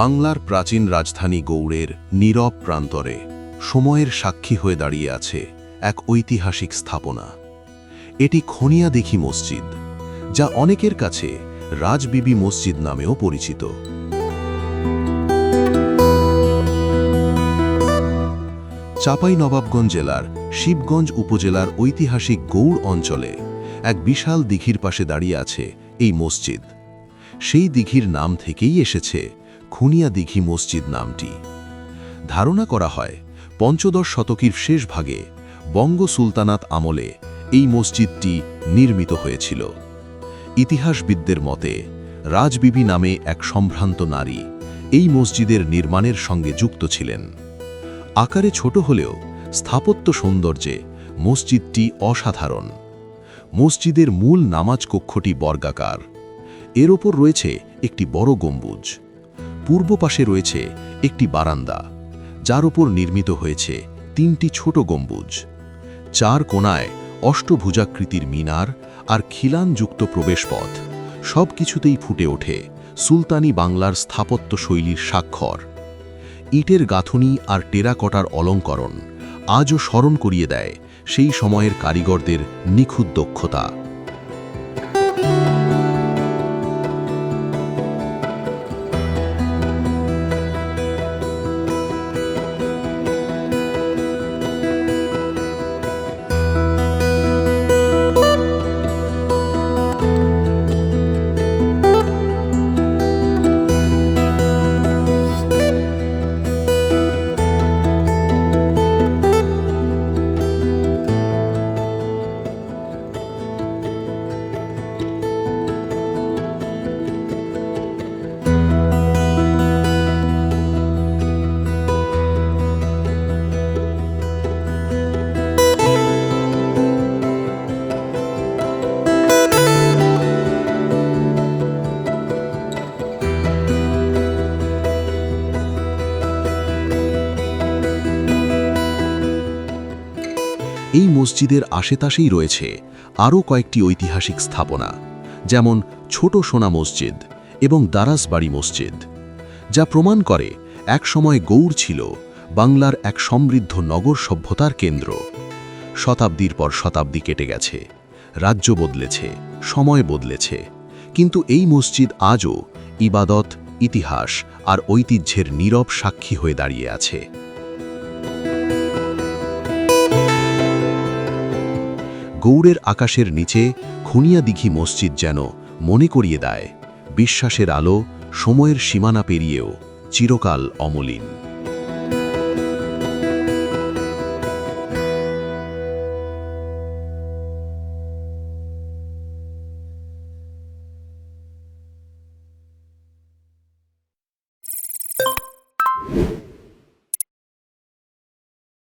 বাংলার প্রাচীন রাজধানী গৌড়ের নীরব প্রান্তরে সময়ের সাক্ষী হয়ে দাঁড়িয়ে আছে এক ঐতিহাসিক স্থাপনা। এটি খনিয়াদিঘি মসজিদ, যা অনেকের কাছে রাজবিবি মসজিদ নামেও পরিচিত। চাঁপাইনবাবগঞ্জ জেলার শিবগঞ্জ উপজেলার ঐতিহাসিক গৌড় অঞ্চলে এক বিশাল দিঘির পাশে দাঁড়িয়ে আছে এই মসজিদ। সেই দিঘির নাম থেকেই এসেছে খনিয়াদিঘি মসজিদ নামটি। ধারণা করা হয় পঞ্চদশ শতকের শেষ ভাগে বঙ্গ সুলতানাত আমলে এই মসজিদটি নির্মিত হয়েছিল। ইতিহাসবিদদের মতে রাজবিবি নামে এক সম্ভ্রান্ত নারী এই মসজিদের নির্মাণের সঙ্গে যুক্ত ছিলেন। আকারে ছোট হলেও স্থাপত্য সৌন্দর্যে মসজিদটি অসাধারণ। মসজিদের মূল নামাজ কক্ষটি বর্গাকার। এর ওপর রয়েছে একটি বড় গম্বুজ। পূর্ব পাশে রয়েছে একটি বারান্দা, যার ওপর নির্মিত হয়েছে 3টি ছোট গম্বুজ। 4 কোণায় অষ্টভুজাকৃতির মিনার আর খিলানযুক্ত প্রবেশপথ, সব কিছুতেই ফুটে ওঠে সুলতানি বাংলার স্থাপত্য শৈলীর স্বাক্ষর। ইটের গাঁথুনি আর টেরাকটার অলঙ্করণ আজও স্মরণ করিয়ে দেয় সেই সময়ের কারিগরদের নিখুঁত দক্ষতা। এই মসজিদের আশেপাশেই রয়েছে আরও কয়েকটি ঐতিহাসিক স্থাপনা, যেমন ছোট সোনা মসজিদ এবং দারাসবাড়ি মসজিদ, যা প্রমাণ করে একসময় গৌড় ছিল বাংলার এক সমৃদ্ধ নগর সভ্যতার কেন্দ্র। শতাব্দীর পর শতাব্দী কেটে গেছে, রাজ্য বদলেছে, সময় বদলেছে, কিন্তু এই মসজিদ আজও ইবাদত, ইতিহাস আর ঐতিহ্যের নীরব সাক্ষী হয়ে দাঁড়িয়ে আছে। গৌড়ের আকাশের নিচে খনিয়াদিঘি মসজিদ যেন মনে করিয়ে দেয় বিশ্বাসের আলো সময়ের সীমানা পেরিয়েও চিরকাল অমলিন।